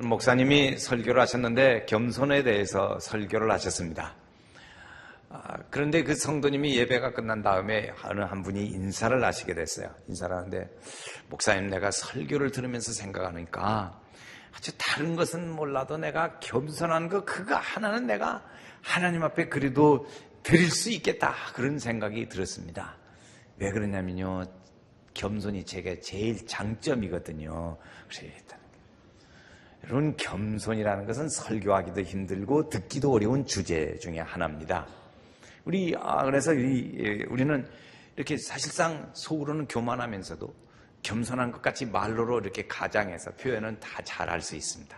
목사님이 설교를 하셨는데 겸손에 대해서 설교를 하셨습니다. 그런데 그 성도님이 예배가 끝난 다음에 어느 한 분이 인사를 하시게 됐어요. 인사를 하는데, 목사님, 내가 설교를 들으면서 생각하니까 아주 다른 것은 몰라도 내가 겸손한 거 그거 하나는 내가 하나님 앞에 그래도 드릴 수 있겠다, 그런 생각이 들었습니다. 왜 그러냐면요, 겸손이 제게 제일 장점이거든요. 그래서 여러분, 겸손이라는 것은 설교하기도 힘들고 듣기도 어려운 주제 중에 하나입니다. 그래서 우리는 이렇게 사실상 속으로는 교만하면서도 겸손한 것 같이 말로로 이렇게 가장해서 표현은 다 잘할 수 있습니다.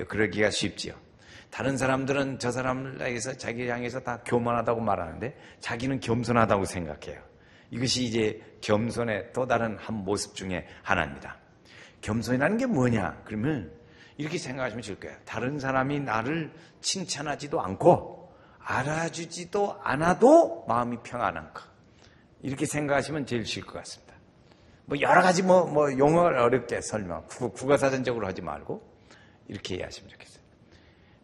그러기가 쉽지요. 다른 사람들은 저 사람을 향해서, 자기 향해서 다 교만하다고 말하는데 자기는 겸손하다고 생각해요. 이것이 이제 겸손의 또 다른 한 모습 중에 하나입니다. 겸손이라는 게 뭐냐? 그러면 이렇게 생각하시면 좋을 거예요. 다른 사람이 나를 칭찬하지도 않고 알아주지도 않아도 마음이 평안한 것. 이렇게 생각하시면 제일 쉬울 것 같습니다. 여러 가지 용어를 어렵게 설명, 국어사전적으로 하지 말고 이렇게 이해하시면 좋겠어요.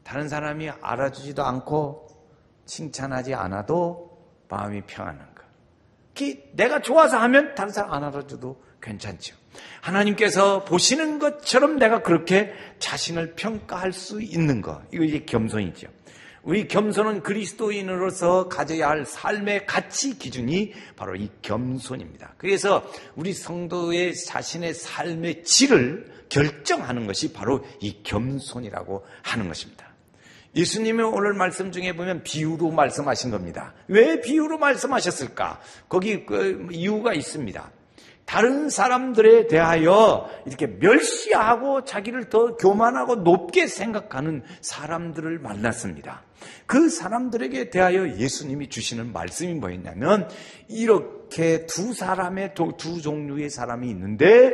다른 사람이 알아주지도 않고 칭찬하지 않아도 마음이 평안한 것. 내가 좋아서 하면 다른 사람 안 알아줘도 괜찮죠. 하나님께서 보시는 것처럼 내가 그렇게 자신을 평가할 수 있는 것. 이거 이제 겸손이죠. 우리 겸손은 그리스도인으로서 가져야 할 삶의 가치 기준이 바로 이 겸손입니다. 그래서 우리 성도의 자신의 삶의 질을 결정하는 것이 바로 이 겸손이라고 하는 것입니다. 예수님의 오늘 말씀 중에 보면 비유로 말씀하신 겁니다. 왜 비유로 말씀하셨을까? 거기 이유가 있습니다. 다른 사람들에 대하여 이렇게 멸시하고 자기를 더 교만하고 높게 생각하는 사람들을 만났습니다. 그 사람들에게 대하여 예수님이 주시는 말씀이 뭐였냐면, 이렇게 두 종류의 사람이 있는데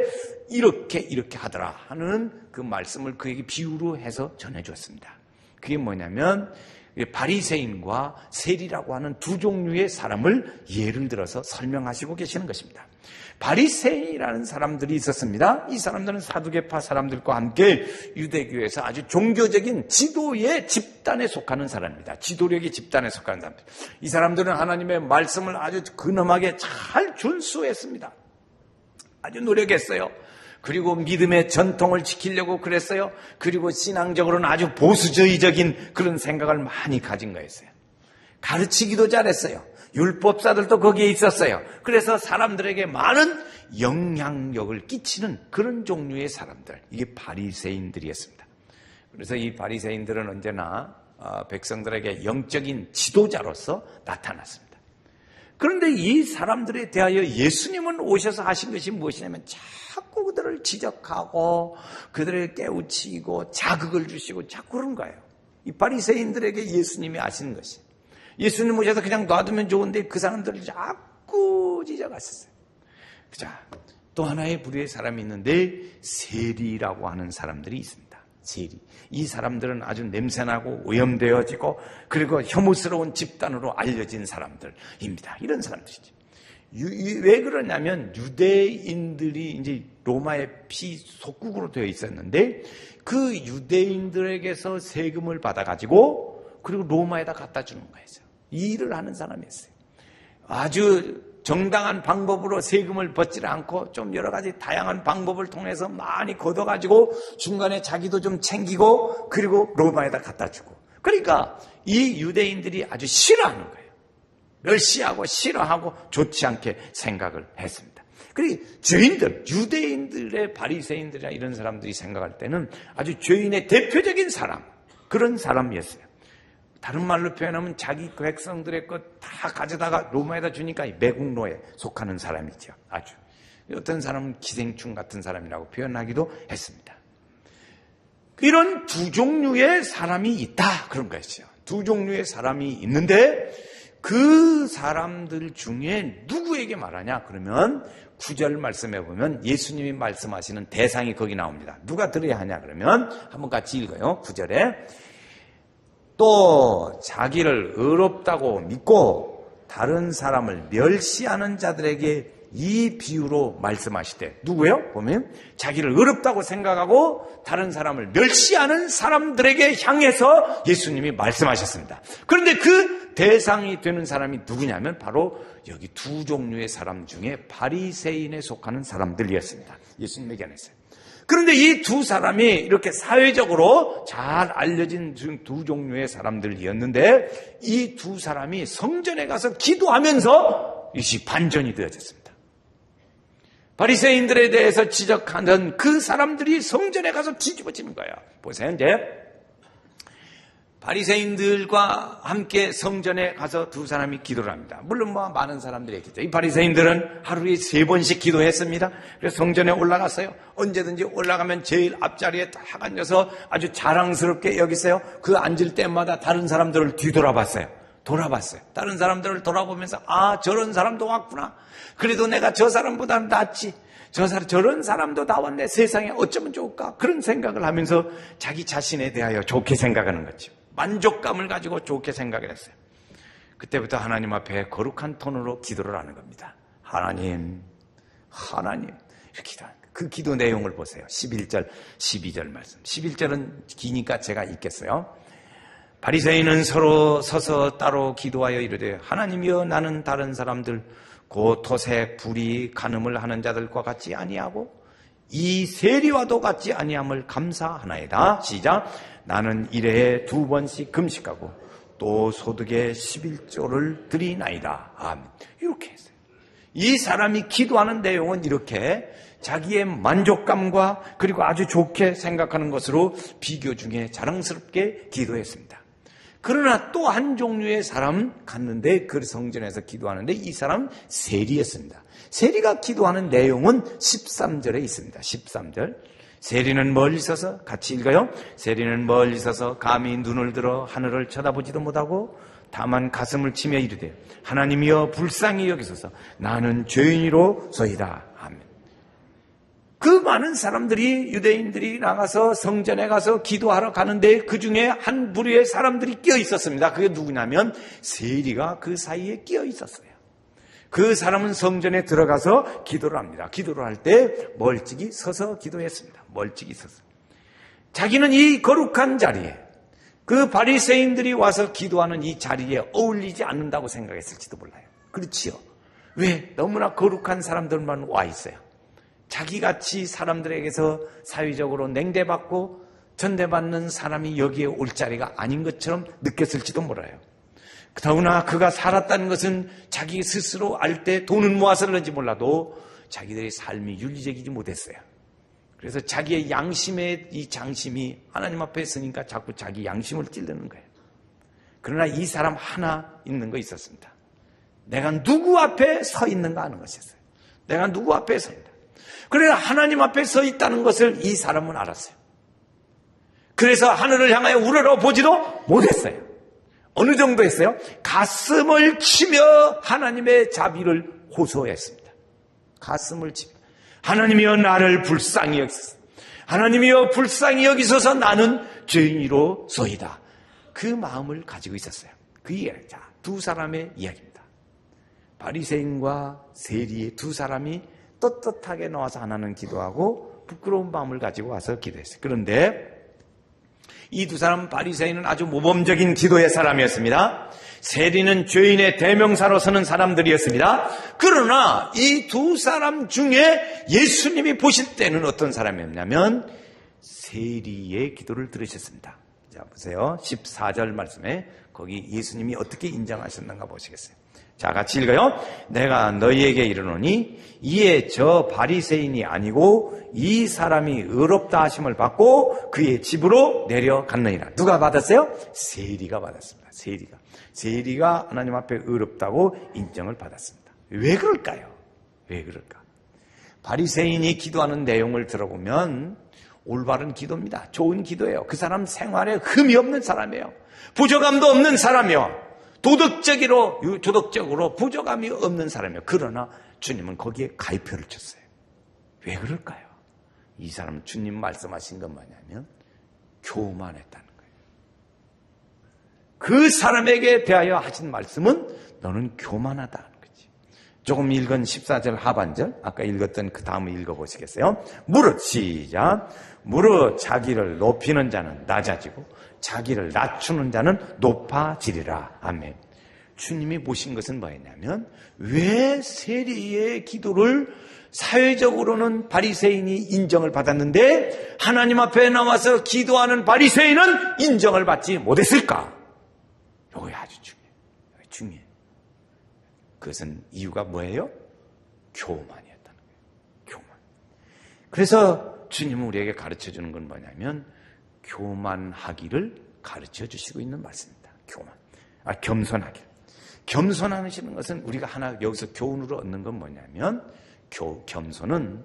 이렇게 하더라 하는 그 말씀을 그에게 비유로 해서 전해주었습니다. 그게 뭐냐면 바리새인과 세리라고 하는 두 종류의 사람을 예를 들어서 설명하시고 계시는 것입니다. 바리새인이라는 사람들이 있었습니다. 이 사람들은 사두개파 사람들과 함께 유대교에서 아주 종교적인 지도의 집단에 속하는 사람입니다. 지도력의 집단에 속하는 사람들. 이 사람들은 하나님의 말씀을 아주 근엄하게 잘 준수했습니다. 아주 노력했어요. 그리고 믿음의 전통을 지키려고 그랬어요. 그리고 신앙적으로는 아주 보수주의적인 그런 생각을 많이 가진 거였어요. 가르치기도 잘했어요. 율법사들도 거기에 있었어요. 그래서 사람들에게 많은 영향력을 끼치는 그런 종류의 사람들, 이게 바리새인들이었습니다. 그래서 이 바리새인들은 언제나 백성들에게 영적인 지도자로서 나타났습니다. 그런데 이 사람들에 대하여 예수님은 오셔서 하신 것이 무엇이냐면 자꾸 그들을 지적하고 그들을 깨우치고 자극을 주시고 자꾸 그런 거예요. 이 바리새인들에게 예수님이 하시는 것이, 예수님 오셔서 그냥 놔두면 좋은데 그 사람들을 자꾸 지적하셨어요. 자, 또 하나의 부류의 사람이 있는데 세리라고 하는 사람들이 있습니다. 세리. 이 사람들은 아주 냄새나고 오염되어지고 그리고 혐오스러운 집단으로 알려진 사람들입니다. 이런 사람들이죠. 왜 그러냐면 유대인들이 이제 로마의 피속국으로 되어 있었는데 그 유대인들에게서 세금을 받아가지고 그리고 로마에다 갖다 주는 거예요. 이 일을 하는 사람이었어요. 아주 정당한 방법으로 세금을 받지 않고 좀 여러 가지 다양한 방법을 통해서 많이 걷어가지고 중간에 자기도 좀 챙기고 그리고 로마에다 갖다 주고. 그러니까 이 유대인들이 아주 싫어하는 거예요. 멸시하고 싫어하고 좋지 않게 생각을 했습니다. 그리고 죄인들, 유대인들의 바리새인들이나 이런 사람들이 생각할 때는 아주 죄인의 대표적인 사람, 그런 사람이었어요. 다른 말로 표현하면 자기 백성들의 것 다 가져다가 로마에다 주니까 매국노에 속하는 사람이죠. 아주. 어떤 사람은 기생충 같은 사람이라고 표현하기도 했습니다. 이런 두 종류의 사람이 있다, 그런 것이죠. 두 종류의 사람이 있는데 그 사람들 중에 누구에게 말하냐? 그러면 9절 말씀해 보면 예수님이 말씀하시는 대상이 거기 나옵니다. 누가 들어야 하냐? 그러면 한번 같이 읽어요. 9절에 또 자기를 의롭다고 믿고 다른 사람을 멸시하는 자들에게 이 비유로 말씀하시되, 누구예요? 보면 자기를 어렵다고 생각하고 다른 사람을 멸시하는 사람들에게 향해서 예수님이 말씀하셨습니다. 그런데 그 대상이 되는 사람이 누구냐면 바로 여기 두 종류의 사람 중에 바리새인에 속하는 사람들이었습니다. 예수님에게 안했어요. 그런데 이 두 사람이 이렇게 사회적으로 잘 알려진 두 종류의 사람들이었는데, 이 두 사람이 성전에 가서 기도하면서 이것이 반전이 되어졌습니다. 바리새인들에 대해서 지적하는 그 사람들이 성전에 가서 뒤집어지는 거예요. 보세요. 이제 바리새인들과 함께 성전에 가서 두 사람이 기도를 합니다. 물론 많은 사람들이 했겠죠. 이 바리새인들은 하루에 3번씩 기도했습니다. 그래서 성전에 올라갔어요. 언제든지 올라가면 제일 앞자리에 딱 앉아서 아주 자랑스럽게 여기세요. 그 앉을 때마다 다른 사람들을 뒤돌아봤어요. 다른 사람들을 돌아보면서, 아, 저런 사람도 왔구나. 그래도 내가 저 사람보다는 낫지. 저런 사람도 다 왔네. 세상에 어쩌면 좋을까. 그런 생각을 하면서 자기 자신에 대하여 좋게 생각하는 거죠. 만족감을 가지고 좋게 생각을 했어요. 그때부터 하나님 앞에 거룩한 톤으로 기도를 하는 겁니다. 하나님 이렇게 기도하는 거예요. 그 기도 내용을 보세요. 11절, 12절 말씀. 11절은 기니까 제가 읽겠어요. 바리새인은 서로 서서 따로 기도하여 이르되, 하나님이여, 나는 다른 사람들 곧 토색, 불의, 간음을 하는 자들과 같지 아니하고 이 세리와도 같지 아니함을 감사하나이다. 시작. 나는 일회에 2번씩 금식하고 또 소득의 11조를 드리나이다. 아멘. 이렇게 했어요. 이 사람이 기도하는 내용은 이렇게 자기의 만족감과 그리고 아주 좋게 생각하는 것으로 비교 중에 자랑스럽게 기도했습니다. 그러나 또 한 종류의 사람 갔는데, 그 성전에서 기도하는데 이 사람 세리였습니다. 세리가 기도하는 내용은 13절에 있습니다. 13절. 세리는 멀리 서서, 같이 읽어요. 세리는 멀리 서서 감히 눈을 들어 하늘을 쳐다보지도 못하고 다만 가슴을 치며 이르되, 하나님이여 불쌍히 여기소서, 나는 죄인이로소이다. 아멘. 그 많은 사람들이, 유대인들이 나가서 성전에 가서 기도하러 가는데 그 중에 한 부류의 사람들이 끼어 있었습니다. 그게 누구냐면 세리가 그 사이에 끼어 있었어요. 그 사람은 성전에 들어가서 기도를 합니다. 기도를 할 때 멀찍이 서서 기도했습니다. 멀찍이 서서. 자기는 이 거룩한 자리에, 그 바리새인들이 와서 기도하는 이 자리에 어울리지 않는다고 생각했을지도 몰라요. 그렇지요. 왜? 너무나 거룩한 사람들만 와 있어요. 자기같이 사람들에게서 사회적으로 냉대받고 전대받는 사람이 여기에 올 자리가 아닌 것처럼 느꼈을지도 몰라요. 더구나 그가 살았다는 것은 자기 스스로 알 때 돈은 모아서 그런지 몰라도 자기들의 삶이 윤리적이지 못했어요. 그래서 자기의 양심의 이 장심이 하나님 앞에 있으니까 자꾸 자기 양심을 찔르는 거예요. 그러나 이 사람 하나 있는 거 있었습니다. 내가 누구 앞에 서 있는가 하는 것이었어요. 내가 누구 앞에 서 있다. 그래서 하나님 앞에 서 있다는 것을 이 사람은 알았어요. 그래서 하늘을 향하여 우러러보지도 못했어요. 어느 정도 했어요? 가슴을 치며 하나님의 자비를 호소했습니다. 가슴을 치며 하나님이여 나를 불쌍히 여기소서, 하나님이여 불쌍히 여기소서, 나는 죄인이로소이다. 그 마음을 가지고 있었어요. 그 이야기. 자, 두 사람의 이야기입니다. 바리새인과 세리의 두 사람이 떳떳하게 나와서 하나는 기도하고 부끄러운 마음을 가지고 와서 기도했어요. 그런데 이 두 사람, 바리새인은 아주 모범적인 기도의 사람이었습니다. 세리는 죄인의 대명사로 서는 사람들이었습니다. 그러나 이 두 사람 중에 예수님이 보실 때는 어떤 사람이었냐면 세리의 기도를 들으셨습니다. 자, 보세요. 14절 말씀에 거기 예수님이 어떻게 인정하셨는가 보시겠어요. 자, 같이 읽어요. 내가 너희에게 이르노니 이에 저 바리새인이 아니고 이 사람이 의롭다 하심을 받고 그의 집으로 내려갔느니라. 누가 받았어요? 세리가 받았습니다. 세리가 하나님 앞에 의롭다고 인정을 받았습니다. 왜 그럴까요? 왜 그럴까? 바리새인이 기도하는 내용을 들어보면 올바른 기도입니다. 좋은 기도예요. 그 사람 생활에 흠이 없는 사람이에요. 부족함도 없는 사람이요. 도덕적으로 부족함이 없는 사람이에요. 그러나 주님은 거기에 가위표를 쳤어요. 왜 그럴까요? 이 사람은 주님 말씀하신 건 뭐냐면 교만했다는 거예요. 그 사람에게 대하여 하신 말씀은 너는 교만하다는 거지. 조금 읽은 14절 하반절, 아까 읽었던 그 다음을 읽어보시겠어요? 무릇, 시작. 무릇 자기를 높이는 자는 낮아지고 자기를 낮추는 자는 높아지리라. 아멘. 주님이 보신 것은 뭐였냐면, 왜 세리의 기도를 사회적으로는 바리새인이 인정을 받았는데 하나님 앞에 나와서 기도하는 바리새인은 인정을 받지 못했을까? 이거 아주 중요해요. 그것은 이유가 뭐예요? 교만이었다는 거예요. 교만. 그래서 주님은 우리에게 가르쳐주는 건 뭐냐면 교만하기를 가르쳐주시고 있는 말씀입니다. 겸손하기. 겸손하시는 것은 우리가 하나 여기서 교훈으로 얻는 건 뭐냐면, 겸손은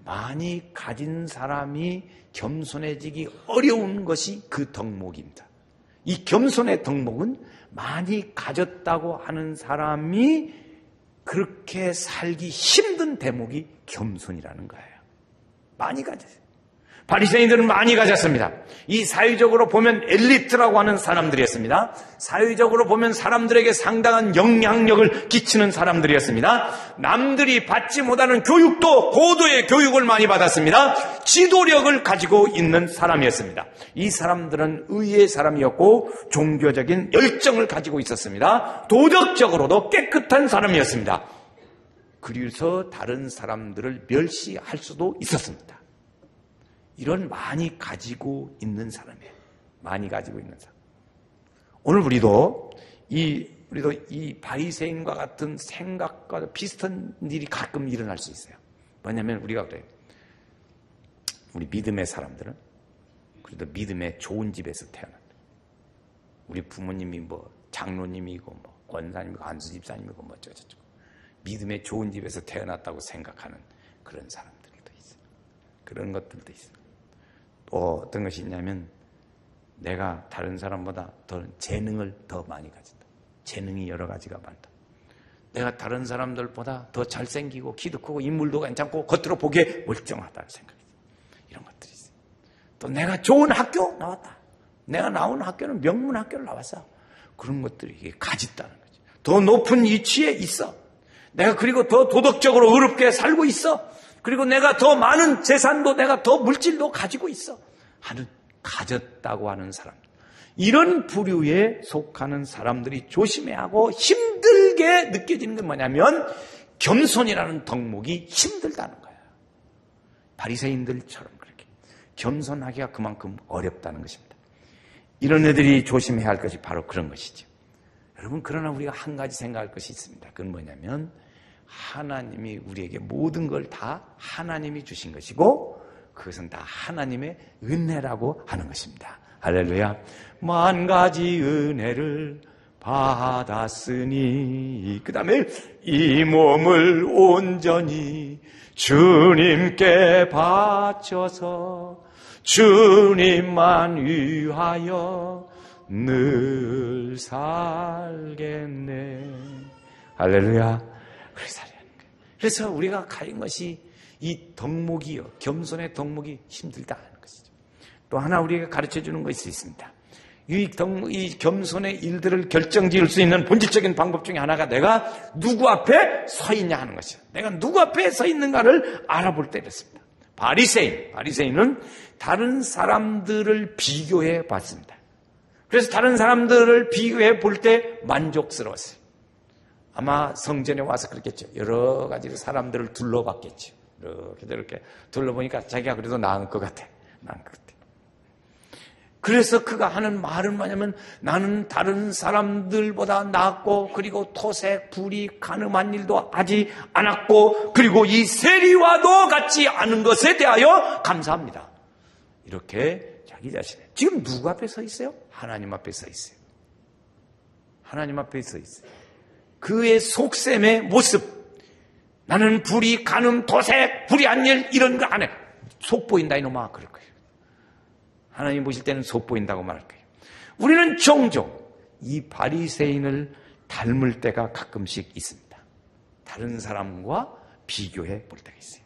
많이 가진 사람이 겸손해지기 어려운 것이 그 덕목입니다. 이 겸손의 덕목은 많이 가졌다고 하는 사람이 그렇게 살기 힘든 대목이 겸손이라는 거예요. 많이 가졌어요. 바리새인들은 많이 가졌습니다. 이 사회적으로 보면 엘리트라고 하는 사람들이었습니다. 사회적으로 보면 사람들에게 상당한 영향력을 끼치는 사람들이었습니다. 남들이 받지 못하는 교육도 고도의 교육을 많이 받았습니다. 지도력을 가지고 있는 사람이었습니다. 이 사람들은 의의 사람이었고 종교적인 열정을 가지고 있었습니다. 도덕적으로도 깨끗한 사람이었습니다. 그래서 다른 사람들을 멸시할 수도 있었습니다. 이런 많이 가지고 있는 사람이에요. 많이 가지고 있는 사람. 오늘 우리도 이 바리새인과 같은 생각과 비슷한 일이 가끔 일어날 수 있어요. 뭐냐면 우리가 그래요. 우리 믿음의 사람들은 그래도 믿음의 좋은 집에서 태어났다. 우리 부모님이 뭐 장로님이고 뭐 권사님이고 안수 집사님이고 뭐 어쩌고저쩌고 믿음의 좋은 집에서 태어났다고 생각하는 그런 사람들도 있어요. 그런 것들도 있어요. 또 어떤 것이 있냐면 내가 다른 사람보다 더 재능을 더 많이 가진다. 재능이 여러 가지가 많다. 내가 다른 사람들보다 더 잘생기고 키도 크고 인물도 괜찮고 겉으로 보기에 멀쩡하다는 생각이 있어요. 이런 것들이 있어요. 또 내가 좋은 학교 나왔다. 내가 나온 학교는 명문 학교를 나왔어. 그런 것들이 이게 가짓다는 거죠. 더 높은 위치에 있어. 내가 그리고 더 도덕적으로 의롭게 살고 있어. 그리고 내가 더 많은 재산도 내가 더 물질도 가지고 있어 하는 가졌다고 하는 사람, 이런 부류에 속하는 사람들이 조심해야 하고 힘들게 느껴지는 게 뭐냐면 겸손이라는 덕목이 힘들다는 거예요. 바리새인들처럼 그렇게 겸손하기가 그만큼 어렵다는 것입니다. 이런 애들이 조심해야 할 것이 바로 그런 것이죠. 여러분, 그러나 우리가 한 가지 생각할 것이 있습니다. 그건 뭐냐면 하나님이 우리에게 모든 걸 다 하나님이 주신 것이고 그것은 다 하나님의 은혜라고 하는 것입니다. 할렐루야. 만 가지 은혜를 받았으니 그 다음에 이 몸을 온전히 주님께 바쳐서 주님만 위하여 늘 살겠네. 할렐루야. 그래서 우리가 가진 것이 이 덕목이요, 겸손의 덕목이 힘들다는 것이죠. 또 하나 우리가 가르쳐주는 것이 있습니다. 이 겸손의 일들을 결정지을 수 있는 본질적인 방법 중에 하나가 내가 누구 앞에 서 있냐 하는 것이죠. 내가 누구 앞에 서 있는가를 알아볼 때 이렇습니다. 바리새인은 다른 사람들을 비교해 봤습니다. 그래서 다른 사람들을 비교해 볼 때 만족스러웠어요. 아마 성전에 와서 그랬겠죠. 여러 가지로 사람들을 둘러봤겠죠. 이렇게 둘러보니까 자기가 그래도 나은 것 같아. 그래서 그가 하는 말은 뭐냐면 나는 다른 사람들보다 낫고 그리고 토색, 불이, 가늠한 일도 하지 않았고 그리고 이 세리와도 같지 않은 것에 대하여 감사합니다. 이렇게 자기 자신을 지금 누구 앞에 서 있어요? 하나님 앞에 서 있어요. 하나님 앞에 서 있어요. 그의 속셈의 모습, 나는 불이, 간음, 도색, 불의한 일 이런 거 안 해. 속보인다 이놈아 그럴 거예요. 하나님 보실 때는 속보인다고 말할 거예요. 우리는 종종 이 바리새인을 닮을 때가 가끔씩 있습니다. 다른 사람과 비교해 볼 때가 있어요.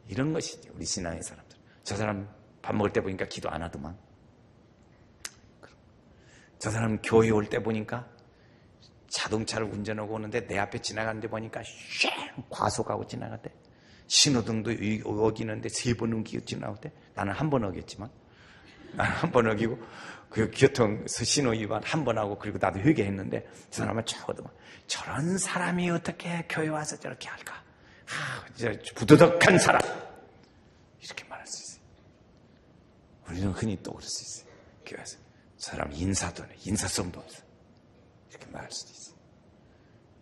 이런 것이죠. 우리 신앙의 사람들. 저 사람 밥 먹을 때 보니까 기도 안 하더만. 저 사람 교회 올 때 보니까 자동차를 운전하고 오는데 내 앞에 지나가는데 보니까 쉥 과속하고 지나갔대. 신호등도 어기는데 3번 어기고 지나갔대. 나는 한 번 어겼지만, 나는 한 번 어기고 그 교통 신호 위반 한 번 하고 그리고 나도 회개했는데 그 사람은 쳐거든. 저런 사람이 어떻게 교회 와서 저렇게 할까? 부도덕한 사람, 이렇게 말할 수 있어요. 우리는 흔히 또 그럴 수 있어요. 교회에서 저 사람 인사도 안 해. 인사성도 없어. 이렇게 말할 수도 있어요.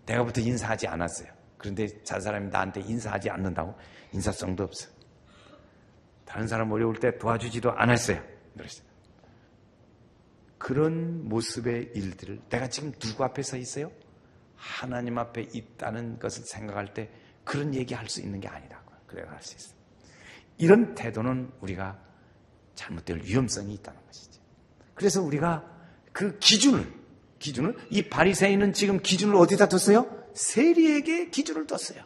내가부터 인사하지 않았어요. 그런데 저 사람이 나한테 인사하지 않는다고 인사성도 없어. 다른 사람 어려울 때 도와주지도 않았어요. 그랬어요. 그런 모습의 일들을 내가 지금 누구 앞에 서 있어요? 하나님 앞에 있다는 것을 생각할 때 그런 얘기할 수 있는 게 아니라고 그래야 할 수 있어요. 이런 태도는 우리가 잘못될 위험성이 있다는 것이죠. 그래서 우리가 그 기준을 이 바리새인은 지금 기준을 어디다 뒀어요? 세리에게 기준을 뒀어요.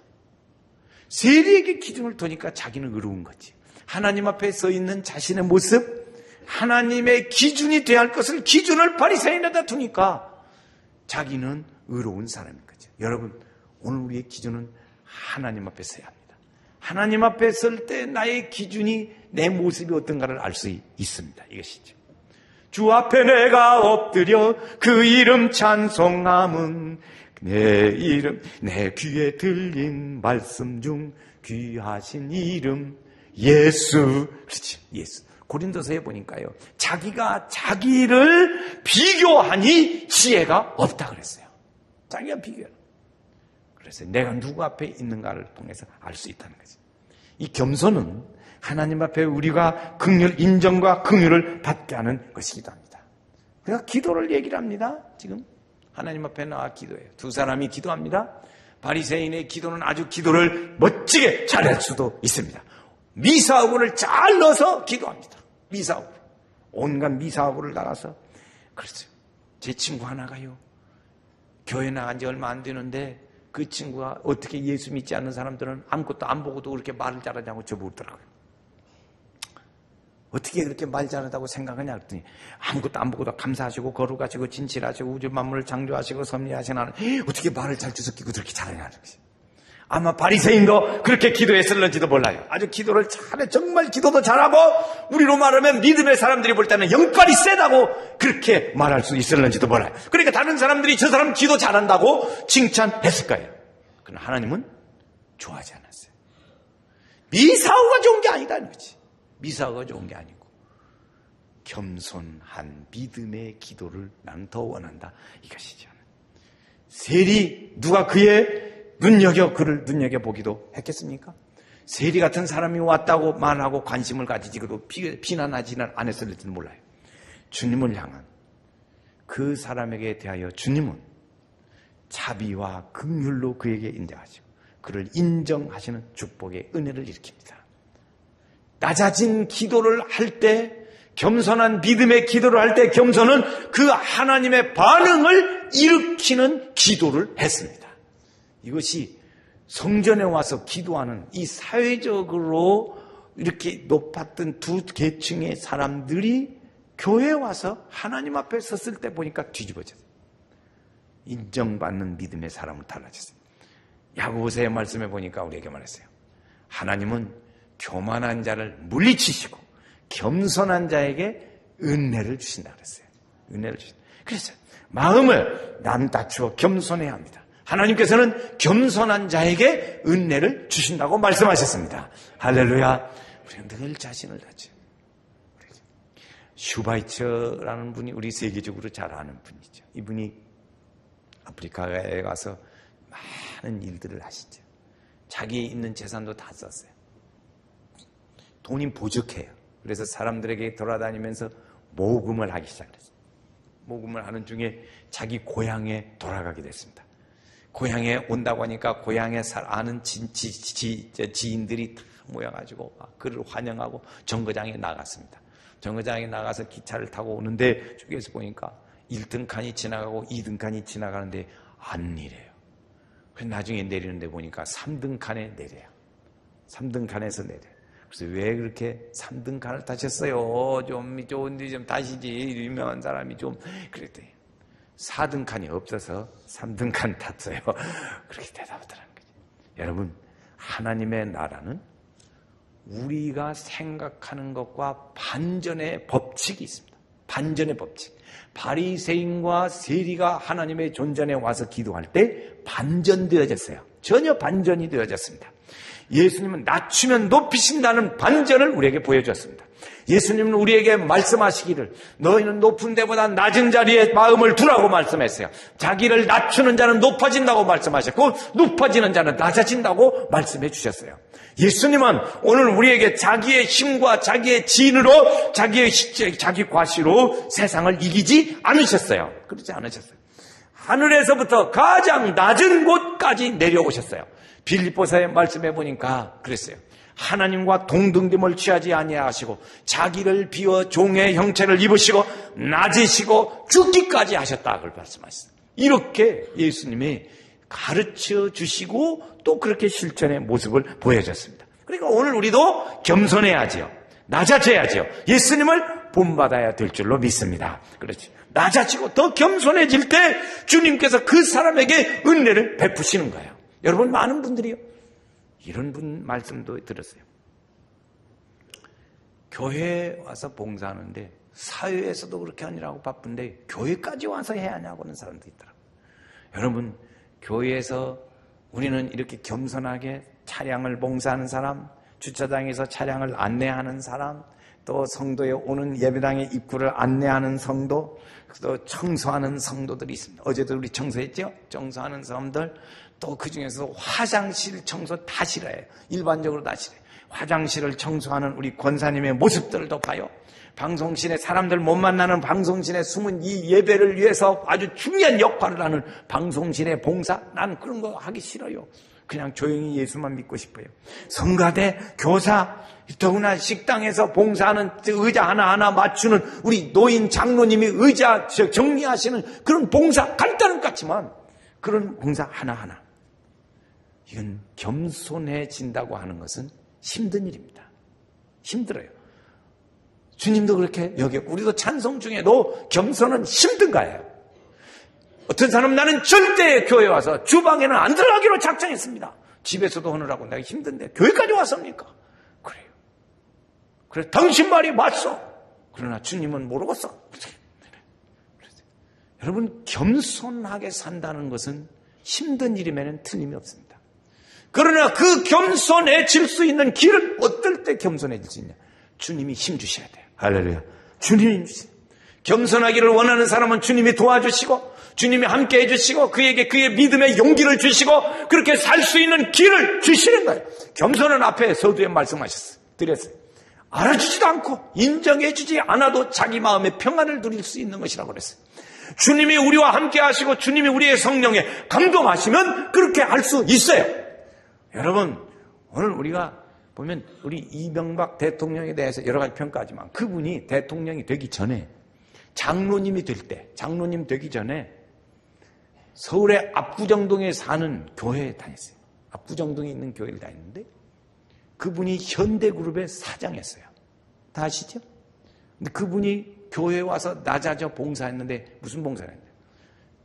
세리에게 기준을 두니까 자기는 의로운 거지. 하나님 앞에 서 있는 자신의 모습, 하나님의 기준이 되어야 할 것을 기준을 바리새인에다 두니까 자기는 의로운 사람인 거죠. 여러분, 오늘 우리의 기준은 하나님 앞에 서야 합니다. 하나님 앞에 설 때 나의 기준이 내 모습이 어떤가를 알 수 있습니다. 이것이죠. 주 앞에 내가 엎드려 그 이름 찬송함은 내 이름, 내 귀에 들린 말씀 중 귀하신 이름 예수. 그렇지, 예수. 고린도서에 보니까요, 자기가 자기를 비교하니 지혜가 없다 그랬어요. 자기가 비교해. 그래서 내가 누구 앞에 있는가를 통해서 알 수 있다는 거지. 이 겸손은 하나님 앞에 우리가 인정과 긍휼을 받게 하는 것이기도 합니다. 그러니까 기도를 얘기를 합니다. 지금 하나님 앞에 나와 기도해요. 두 사람이 기도합니다. 바리새인의 기도는 아주 기도를 멋지게 잘할 수도 있습니다. 미사오고를 잘 넣어서 기도합니다. 미사오고, 온갖 미사오고를 나가서. 그렇죠. 제 친구 하나가요, 교회 나간 지 얼마 안 되는데 그 친구가 어떻게 예수 믿지 않는 사람들은 아무것도 안 보고도 그렇게 말을 잘하냐고 저보더라고요. 어떻게 그렇게 말 잘한다고 생각하냐 그랬더니 아무것도 안 보고도 감사하시고 거룩하시고 진실하시고 우주 만물을 창조하시고 섭리하신 하나님, 어떻게 말을 잘 주석기고 그렇게 잘하냐. 아마 바리새인도 그렇게 기도했을는지도 몰라요. 아주 기도를 잘해. 정말 기도도 잘하고 우리로 말하면 믿음의 사람들이 볼 때는 영빨이 세다고 그렇게 말할 수 있을는지도 몰라요. 그러니까 다른 사람들이 저 사람 기도 잘한다고 칭찬했을 거예요. 그러나 하나님은 좋아하지 않았어요. 미사오가 좋은 게 아니다는 거지. 미사오가 좋은 게 아니고 겸손한 믿음의 기도를 나는 더 원한다, 이것이죠. 세리, 누가 그의 그를 눈여겨보기도 했겠습니까? 세리 같은 사람이 왔다고 말하고 관심을 가지지, 그도 비난하지는 않았을지는 몰라요. 주님을 향한 그 사람에게 대하여 주님은 자비와 긍휼로 그에게 인정하시고 그를 인정하시는 축복의 은혜를 일으킵니다. 낮아진 기도를 할 때, 겸손한 믿음의 기도를 할 때 겸손은 그 하나님의 반응을 일으키는 기도를 했습니다. 이것이 성전에 와서 기도하는 이 사회적으로 이렇게 높았던 두 계층의 사람들이 교회에 와서 하나님 앞에 섰을 때 보니까 뒤집어졌어요. 인정받는 믿음의 사람을 달라졌어요. 야고보서의 말씀에 보니까 우리에게 말했어요. 하나님은 교만한 자를 물리치시고 겸손한 자에게 은혜를 주신다 그랬어요. 은혜를 주신다. 그래서 마음을 남다추어 겸손해야 합니다. 하나님께서는 겸손한 자에게 은혜를 주신다고 말씀하셨습니다. 할렐루야. 우리는 늘 자신을 다져. 슈바이처라는 분이 우리 세계적으로 잘 아는 분이죠. 이분이 아프리카에 가서 많은 일들을 하시죠. 자기 있는 재산도 다 썼어요. 돈이 부족해요. 그래서 사람들에게 돌아다니면서 모금을 하기 시작했어요. 모금을 하는 중에 자기 고향에 돌아가게 됐습니다. 고향에 온다고 하니까 고향에 아는 지인들이 다 모여가지고 그를 환영하고 정거장에 나갔습니다. 정거장에 나가서 기차를 타고 오는데 쪽에서 보니까 1등 칸이 지나가고 2등 칸이 지나가는데 안 내려요. 그래서 나중에 내리는데 보니까 3등 칸에 내려요. 3등 칸에서 내려요. 그래서 왜 그렇게 3등 칸을 타셨어요? 좀 좋은데 좀 타시지. 유명한 사람이 좀 그랬더니 4등 칸이 없어서 3등 칸 탔어요. 그렇게 대답하더라는 거죠. 여러분, 하나님의 나라는 우리가 생각하는 것과 반전의 법칙이 있습니다. 반전의 법칙. 바리새인과 세리가 하나님의 존전에 와서 기도할 때 반전되어졌어요. 전혀 반전이 되어졌습니다. 예수님은 낮추면 높이신다는 반전을 우리에게 보여줬습니다. 예수님은 우리에게 말씀하시기를 너희는 높은 데보다 낮은 자리에 마음을 두라고 말씀했어요. 자기를 낮추는 자는 높아진다고 말씀하셨고 높아지는 자는 낮아진다고 말씀해 주셨어요. 예수님은 오늘 우리에게 자기의 힘과 자기의 진으로 자기 과시로 세상을 이기지 않으셨어요. 그렇지 않으셨어요. 하늘에서부터 가장 낮은 곳까지 내려오셨어요. 빌립보서에 말씀해 보니까 그랬어요. 하나님과 동등됨을 취하지 아니하시고 자기를 비워 종의 형체를 입으시고 낮으시고 죽기까지 하셨다. 그걸 말씀하셨어요. 이렇게 예수님이 가르쳐 주시고 또 그렇게 실천의 모습을 보여줬습니다. 그러니까 오늘 우리도 겸손해야지요. 낮아져야지요. 예수님을 본받아야 될 줄로 믿습니다. 그렇지. 낮아지고 더 겸손해질 때 주님께서 그 사람에게 은혜를 베푸시는 거예요. 여러분, 많은 분들이요, 이런 분 말씀도 들었어요. 교회에 와서 봉사하는데 사회에서도 그렇게 하느라고 바쁜데 교회까지 와서 해야 하냐고 하는 사람도 있더라고요. 여러분, 교회에서 우리는 이렇게 겸손하게 차량을 봉사하는 사람, 주차장에서 차량을 안내하는 사람, 또 성도에 오는 예배당의 입구를 안내하는 성도, 또 청소하는 성도들이 있습니다. 어제도 우리 청소했죠? 청소하는 사람들, 또 그 중에서 화장실 청소 다 싫어해요. 일반적으로 다 싫어해요. 화장실을 청소하는 우리 권사님의 모습들도 봐요. 방송실에 사람들 못 만나는 방송실에 숨은 이 예배를 위해서 아주 중요한 역할을 하는 방송실의 봉사, 난 그런 거 하기 싫어요. 그냥 조용히 예수만 믿고 싶어요. 성가대, 교사, 더구나 식당에서 봉사하는 의자 하나하나 맞추는 우리 노인 장로님이 의자 정리하시는 그런 봉사, 간단한 것 같지만 그런 봉사 하나하나, 이건 겸손해진다고 하는 것은 힘든 일입니다. 힘들어요. 주님도 그렇게 여겼고 우리도 찬송 중에도 겸손은 힘든 거예요. 어떤 사람은 나는 절대 교회 와서 주방에는 안 들어가기로 작정했습니다. 집에서도 하느라고 내가 힘든데 교회까지 왔습니까? 그래요. 그래, 당신 말이 맞소. 그러나 주님은 모르겠어. 여러분, 겸손하게 산다는 것은 힘든 일이면 틀림이 없습니다. 그러나 그 겸손해질 수 있는 길은 어떨 때 겸손해질 수 있냐? 주님이 힘 주셔야 돼요. 할렐루야. 주님이 힘 주세요. 겸손하기를 원하는 사람은 주님이 도와주시고 주님이 함께 해주시고 그에게 그의 믿음의 용기를 주시고 그렇게 살 수 있는 길을 주시는 거예요. 겸손은 앞에 서두에 말씀하셨어요. 드렸어요. 알아주지도 않고 인정해주지 않아도 자기 마음에 평안을 누릴 수 있는 것이라고 그랬어요. 주님이 우리와 함께 하시고 주님이 우리의 성령에 감동하시면 그렇게 할 수 있어요. 여러분, 오늘 우리가 보면 우리 이명박 대통령에 대해서 여러 가지 평가하지만 그분이 대통령이 되기 전에 장로님이 될 때, 장로님 되기 전에 서울의 압구정동에 사는 교회에 다녔어요. 압구정동에 있는 교회를 다녔는데 그분이 현대그룹의 사장이었어요. 다 아시죠? 근데 그분이 교회에 와서 낮아져 봉사했는데 무슨 봉사를 했는데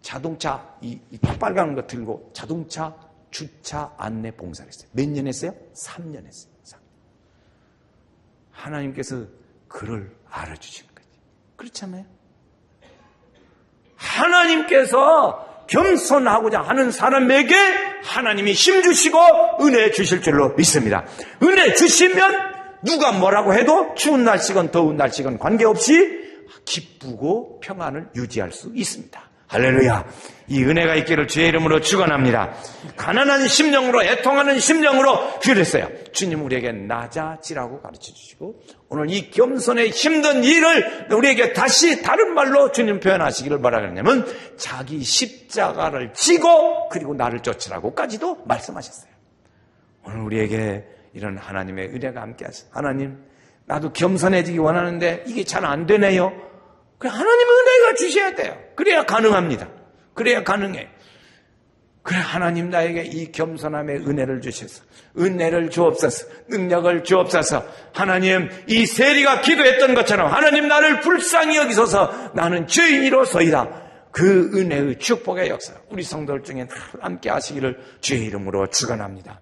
자동차, 이 빨간 거 들고 자동차 주차 안내 봉사를 했어요. 몇 년 했어요? 3년 했어요. 3년. 하나님께서 그를 알아주시는 거지. 그렇잖아요? 하나님께서 겸손하고자 하는 사람에게 하나님이 힘 주시고 은혜 주실 줄로 믿습니다. 은혜 주시면 누가 뭐라고 해도 추운 날씨건 더운 날씨건 관계없이 기쁘고 평안을 유지할 수 있습니다. 할렐루야. 이 은혜가 있기를 주의 이름으로 축원합니다. 가난한 심령으로 애통하는 심령으로 기도했어요. 주님 우리에게 낮아지라고 가르쳐 주시고 오늘 이 겸손의 힘든 일을 우리에게 다시 다른 말로 주님 표현하시기를 뭐라 그러냐면 자기 십자가를 지고 그리고 나를 쫓으라고까지도 말씀하셨어요. 오늘 우리에게 이런 하나님의 은혜가 함께 하시고 하나님 나도 겸손해지기 원하는데 이게 잘 안 되네요. 하나님의 은혜가 주셔야 돼요. 그래야 가능합니다. 그래야 가능해. 그래 하나님 나에게 이 겸손함의 은혜를 주셔서 은혜를 주옵소서 능력을 주옵소서. 하나님 이 세리가 기도했던 것처럼 하나님 나를 불쌍히 여기소서 나는 죄인이로소이다. 그 은혜의 축복의 역사 우리 성도들 중에 늘 함께 하시기를 주의 이름으로 축원합니다.